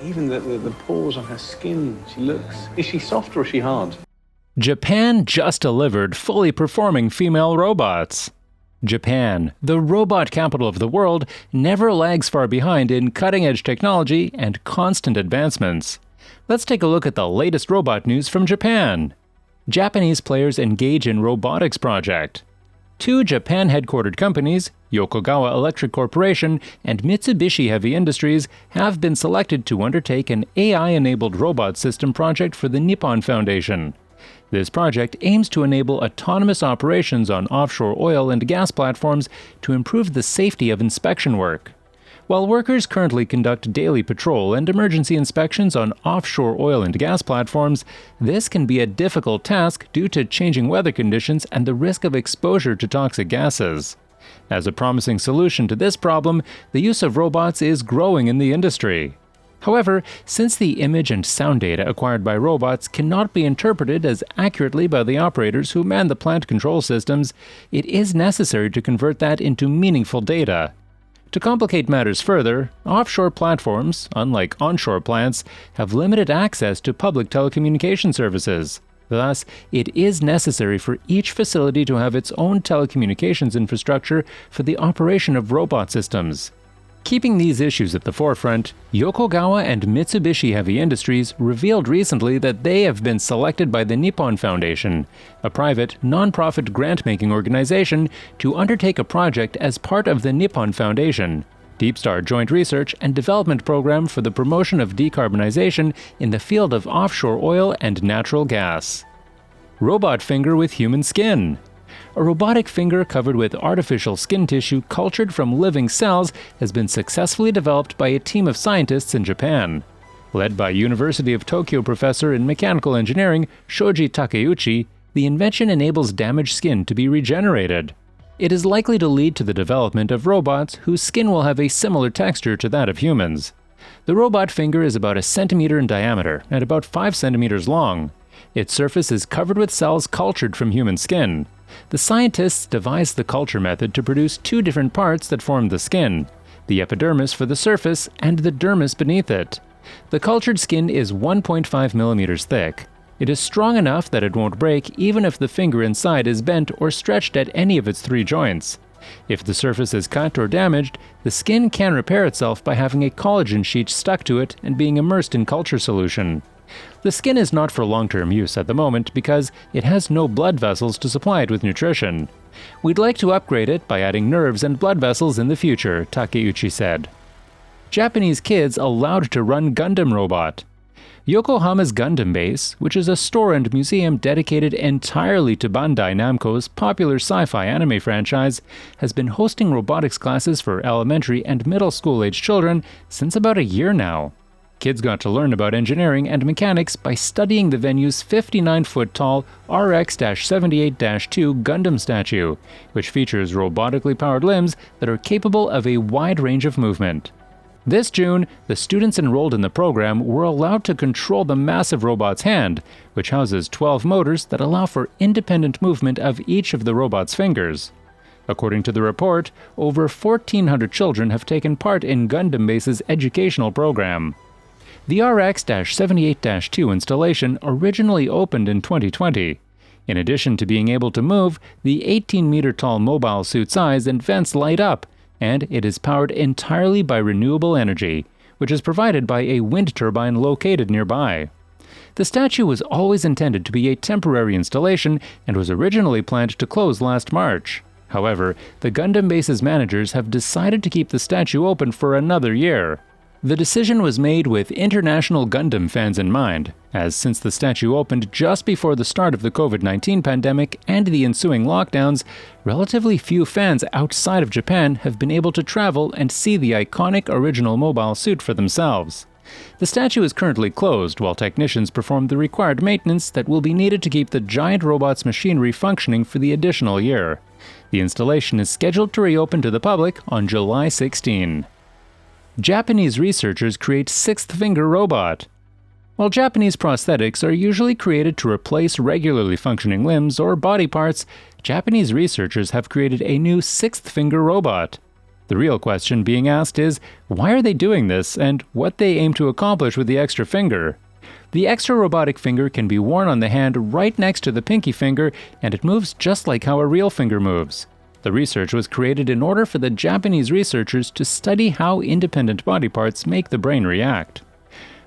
Even the pores on her skin, she looks... Is she soft or is she hard? Japan just delivered fully performing female robots. Japan, the robot capital of the world, never lags far behind in cutting-edge technology and constant advancements. Let's take a look at the latest robot news from Japan. Japanese players engage in robotics project. Two Japan-headquartered companies, Yokogawa Electric Corporation and Mitsubishi Heavy Industries, have been selected to undertake an AI-enabled robot system project for the Nippon Foundation. This project aims to enable autonomous operations on offshore oil and gas platforms to improve the safety of inspection work. While workers currently conduct daily patrol and emergency inspections on offshore oil and gas platforms, this can be a difficult task due to changing weather conditions and the risk of exposure to toxic gases. As a promising solution to this problem, the use of robots is growing in the industry. However, since the image and sound data acquired by robots cannot be interpreted as accurately by the operators who man the plant control systems, it is necessary to convert that into meaningful data. To complicate matters further, offshore platforms, unlike onshore plants, have limited access to public telecommunication services. Thus, it is necessary for each facility to have its own telecommunications infrastructure for the operation of robot systems. Keeping these issues at the forefront, Yokogawa and Mitsubishi Heavy Industries revealed recently that they have been selected by the Nippon Foundation, a private, non-profit grant-making organization, to undertake a project as part of the Nippon Foundation, DeepStar Joint Research and Development Program for the promotion of decarbonisation in the field of offshore oil and natural gas. Robot finger with human skin. A robotic finger covered with artificial skin tissue cultured from living cells has been successfully developed by a team of scientists in Japan. Led by University of Tokyo professor in mechanical engineering Shoji Takeuchi, the invention enables damaged skin to be regenerated. It is likely to lead to the development of robots whose skin will have a similar texture to that of humans. The robot finger is about 1 centimeter in diameter and about 5 centimeters long. Its surface is covered with cells cultured from human skin. The scientists devised the culture method to produce two different parts that form the skin, the epidermis for the surface and the dermis beneath it. The cultured skin is 1.5 millimeters thick. It is strong enough that it won't break even if the finger inside is bent or stretched at any of its 3 joints. If the surface is cut or damaged, the skin can repair itself by having a collagen sheet stuck to it and being immersed in culture solution. The skin is not for long-term use at the moment because it has no blood vessels to supply it with nutrition. We'd like to upgrade it by adding nerves and blood vessels in the future, Takeuchi said. Japanese kids allowed to run Gundam robot. Yokohama's Gundam base, which is a store and museum dedicated entirely to Bandai Namco's popular sci-fi anime franchise, has been hosting robotics classes for elementary and middle school-age children since about a year now. Kids got to learn about engineering and mechanics by studying the venue's 59-foot-tall RX-78-2 Gundam statue, which features robotically powered limbs that are capable of a wide range of movement. This June, the students enrolled in the program were allowed to control the massive robot's hand, which houses 12 motors that allow for independent movement of each of the robot's fingers. According to the report, over 1,400 children have taken part in Gundam Base's educational program. The RX-78-2 installation originally opened in 2020. In addition to being able to move, the 18-meter-tall mobile suit size and vents light up, and it is powered entirely by renewable energy, which is provided by a wind turbine located nearby. The statue was always intended to be a temporary installation and was originally planned to close last March. However, the Gundam Base's managers have decided to keep the statue open for another year. The decision was made with international Gundam fans in mind, as since the statue opened just before the start of the COVID-19 pandemic and the ensuing lockdowns, relatively few fans outside of Japan have been able to travel and see the iconic original mobile suit for themselves. The statue is currently closed while technicians perform the required maintenance that will be needed to keep the giant robot's machinery functioning for the additional year. The installation is scheduled to reopen to the public on July 16. Japanese researchers create sixth-finger robot. While Japanese prosthetics are usually created to replace regularly functioning limbs or body parts, Japanese researchers have created a new sixth-finger robot. The real question being asked is, why are they doing this and what they aim to accomplish with the extra finger? The extra robotic finger can be worn on the hand right next to the pinky finger, and it moves just like how a real finger moves. The research was created in order for the Japanese researchers to study how independent body parts make the brain react.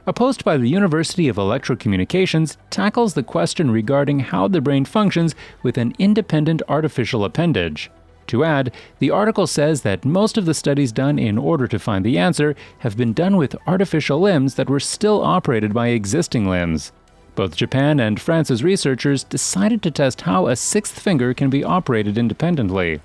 A post by the University of Electrocommunications tackles the question regarding how the brain functions with an independent artificial appendage. To add, the article says that most of the studies done in order to find the answer have been done with artificial limbs that were still operated by existing limbs. Both Japan and France's researchers decided to test how a sixth finger can be operated independently.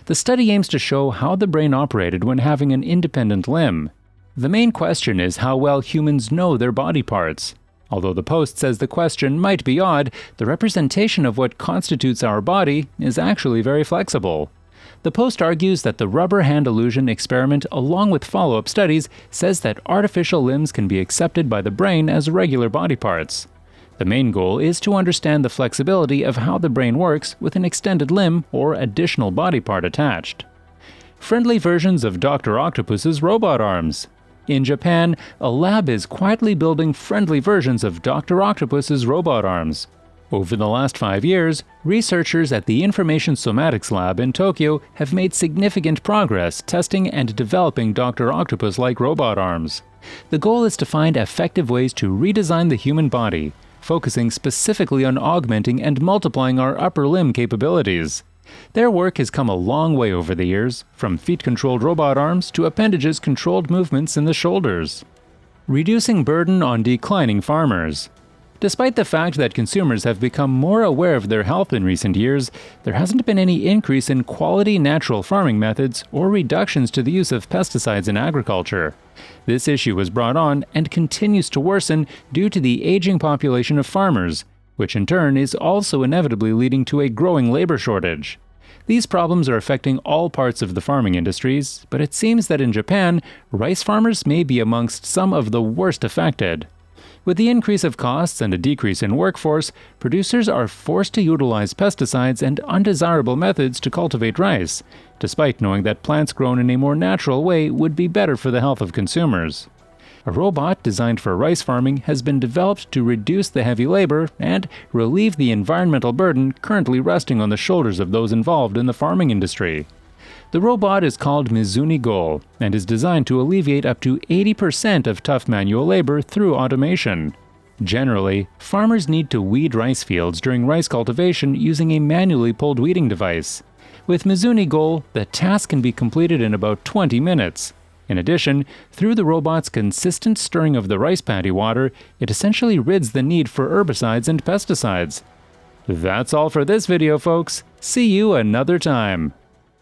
The study aims to show how the brain operated when having an independent limb. The main question is how well humans know their body parts. Although the post says the question might be odd, the representation of what constitutes our body is actually very flexible. The post argues that the rubber hand illusion experiment, along with follow-up studies, says that artificial limbs can be accepted by the brain as regular body parts. The main goal is to understand the flexibility of how the brain works with an extended limb or additional body part attached. Friendly versions of Dr. Octopus's robot arms. In Japan, a lab is quietly building friendly versions of Dr. Octopus's robot arms. Over the last 5 years, researchers at the Information Somatics Lab in Tokyo have made significant progress testing and developing Dr. Octopus-like robot arms. The goal is to find effective ways to redesign the human body, focusing specifically on augmenting and multiplying our upper limb capabilities. Their work has come a long way over the years, from feet-controlled robot arms to appendages-controlled movements in the shoulders. Reducing burden on declining farmers. Despite the fact that consumers have become more aware of their health in recent years, there hasn't been any increase in quality natural farming methods or reductions to the use of pesticides in agriculture. This issue was brought on and continues to worsen due to the aging population of farmers, which in turn is also inevitably leading to a growing labor shortage. These problems are affecting all parts of the farming industries, but it seems that in Japan, rice farmers may be amongst some of the worst affected. With the increase of costs and a decrease in workforce, producers are forced to utilize pesticides and undesirable methods to cultivate rice, despite knowing that plants grown in a more natural way would be better for the health of consumers. A robot designed for rice farming has been developed to reduce the heavy labor and relieve the environmental burden currently resting on the shoulders of those involved in the farming industry. The robot is called Mizuni-Go and is designed to alleviate up to 80% of tough manual labor through automation. Generally, farmers need to weed rice fields during rice cultivation using a manually pulled weeding device. With Mizuni-Go, the task can be completed in about 20 minutes. In addition, through the robot's consistent stirring of the rice paddy water, it essentially rids the need for herbicides and pesticides. That's all for this video, folks. See you another time.